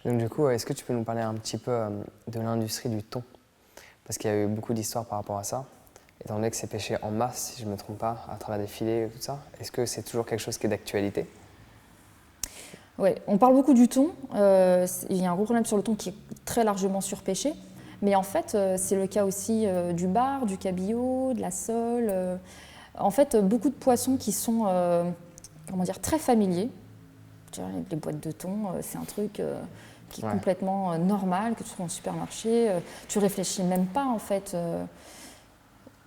Donc du coup, est-ce que tu peux nous parler un petit peu de l'industrie du thon? Parce qu'il y a eu beaucoup d'histoires par rapport à ça. Étant donné que c'est pêché en masse, si je ne me trompe pas, à travers des filets et tout ça, est-ce que c'est toujours quelque chose qui est d'actualité? Ouais, on parle beaucoup du thon. Il y a un gros problème sur le thon qui est très largement surpêché. Mais en fait, c'est le cas aussi du bar, du cabillaud, de la sole. En fait, beaucoup de poissons qui sont comment dire, très familiers. Tu vois, les boîtes de thon, c'est un truc qui est complètement normal, que tu trouves en supermarché. Tu réfléchis même pas, en fait.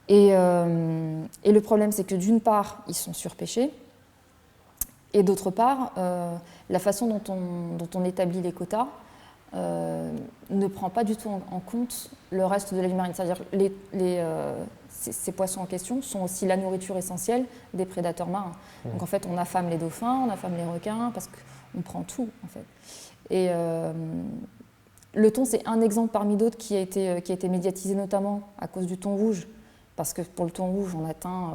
Et le problème, c'est que d'une part, ils sont surpêchés. Et d'autre part, la façon dont on établit les quotas ne prend pas du tout en compte le reste de la vie marine. C'est-à-dire que ces poissons en question sont aussi la nourriture essentielle des prédateurs marins. Donc en fait, on affame les dauphins, on affame les requins, parce qu'on prend tout, en fait. Et le thon, c'est un exemple parmi d'autres qui a été médiatisé notamment à cause du thon rouge, parce que pour le thon rouge, on atteint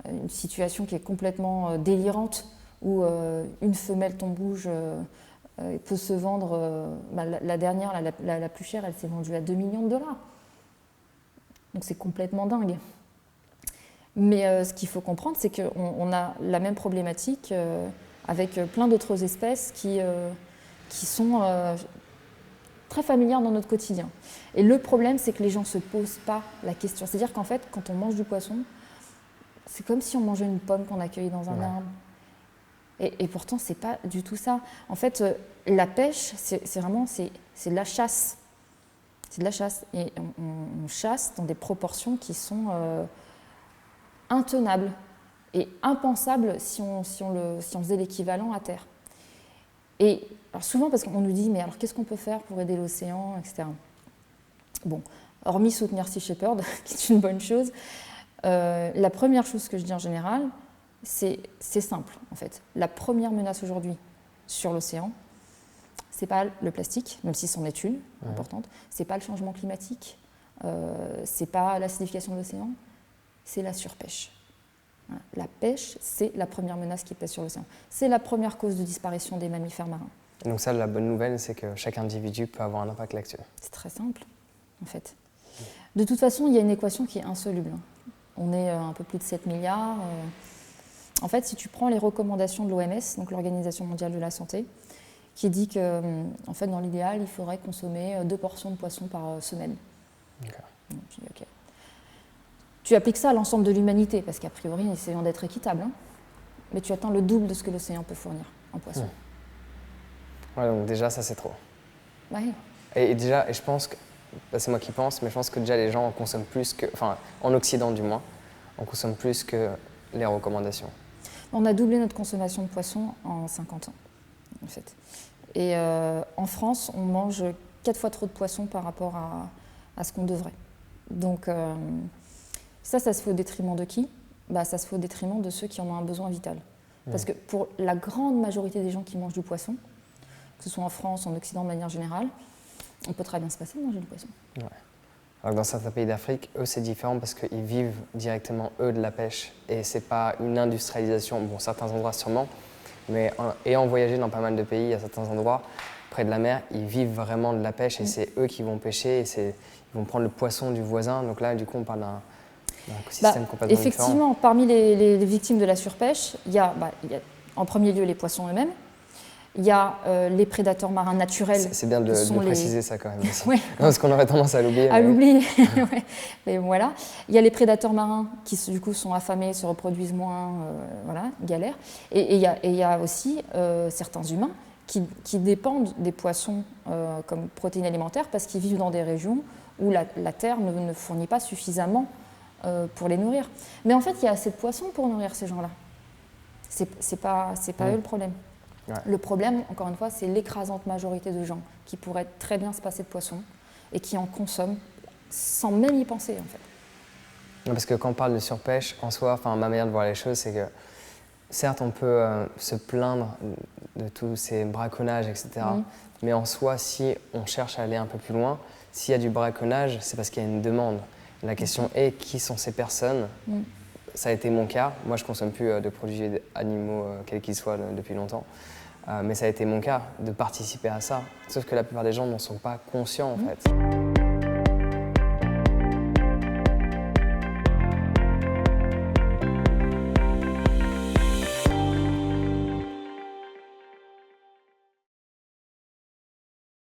une situation qui est complètement délirante, où une femelle thon rouge peut se vendre, la dernière, la plus chère, elle s'est vendue à 2 millions de dollars. Donc c'est complètement dingue. Mais ce qu'il faut comprendre, c'est qu'on a la même problématique avec plein d'autres espèces qui sont très familières dans notre quotidien. Et le problème, c'est que les gens ne se posent pas la question. C'est-à-dire qu'en fait, quand on mange du poisson, c'est comme si on mangeait une pomme qu'on accueille dans un arbre. Et pourtant, c'est pas du tout ça. En fait, la pêche, c'est de la chasse. C'est de la chasse. Et on chasse dans des proportions qui sont intenables et impensables si on faisait l'équivalent à terre. Et alors souvent, parce qu'on nous dit, mais alors qu'est-ce qu'on peut faire pour aider l'océan, etc. Bon, hormis soutenir Sea Shepherd, qui est une bonne chose, la première chose que je dis en général, c'est simple, en fait. La première menace aujourd'hui sur l'océan, c'est pas le plastique, même si c'en est une importante, c'est pas le changement climatique, c'est pas l'acidification de l'océan, c'est la surpêche. La pêche, c'est la première menace qui pèse sur l'océan. C'est la première cause de disparition des mammifères marins. Donc ça, la bonne nouvelle, c'est que chaque individu peut avoir un impact là-dessus. C'est très simple, en fait. De toute façon, il y a une équation qui est insoluble. On est un peu plus de 7 milliards. En fait, si tu prends les recommandations de l'OMS, donc l'Organisation mondiale de la santé, qui dit que, en fait, dans l'idéal, il faudrait consommer 2 portions de poisson par semaine. Okay. Donc, je dis, ok. Tu appliques ça à l'ensemble de l'humanité, parce qu'a priori, essayons d'être équitable, hein, mais tu atteins le double de ce que l'océan peut fournir en poisson. Ouais, donc déjà, ça, c'est trop. Ouais. Et déjà, je pense que, c'est moi qui pense, mais je pense que déjà les gens en consomment plus que, enfin, en Occident du moins, on consomme plus que les recommandations. On a doublé notre consommation de poisson en 50 ans, en fait. Et en France, on mange 4 fois trop de poissons par rapport à ce qu'on devrait. Donc ça se fait au détriment de qui ? Ça se fait au détriment de ceux qui en ont un besoin vital. Parce que pour la grande majorité des gens qui mangent du poisson, que ce soit en France, en Occident de manière générale, on peut très bien se passer de manger du poisson. Ouais. Alors que dans certains pays d'Afrique, eux, c'est différent parce qu'ils vivent directement, eux, de la pêche. Et c'est pas une industrialisation, bon, certains endroits sûrement, mais ayant voyagé dans pas mal de pays, à certains endroits, près de la mer, ils vivent vraiment de la pêche et c'est eux qui vont pêcher, et ils vont prendre le poisson du voisin. Donc là, du coup, on parle d'un écosystème complètement effectivement, différent. Parmi les victimes de la surpêche, il y a en premier lieu les poissons eux-mêmes. Il y a les prédateurs marins naturels. C'est bien de préciser ça quand même. Oui. Parce qu'on aurait tendance à l'oublier. À l'oublier, ouais. Mais voilà. Il y a les prédateurs marins qui du coup sont affamés, se reproduisent moins, voilà, galèrent. Et il y a aussi certains humains qui dépendent des poissons comme protéines alimentaires parce qu'ils vivent dans des régions où la terre ne fournit pas suffisamment pour les nourrir. Mais en fait, il y a assez de poissons pour nourrir ces gens-là. C'est pas eux le problème. Ouais. Le problème, encore une fois, c'est l'écrasante majorité de gens qui pourraient très bien se passer de poissons et qui en consomment sans même y penser, en fait. Non, parce que quand on parle de surpêche, en soi, ma manière de voir les choses, c'est que certes, on peut se plaindre de tous ces braconnages, etc. Mais en soi, si on cherche à aller un peu plus loin, s'il y a du braconnage, c'est parce qu'il y a une demande. La question est, qui sont ces personnes ? Ça a été mon cas. Moi, je ne consomme plus de produits animaux, quels qu'ils soient, depuis longtemps. Mais ça a été mon cas, de participer à ça. Sauf que la plupart des gens n'en sont pas conscients en fait.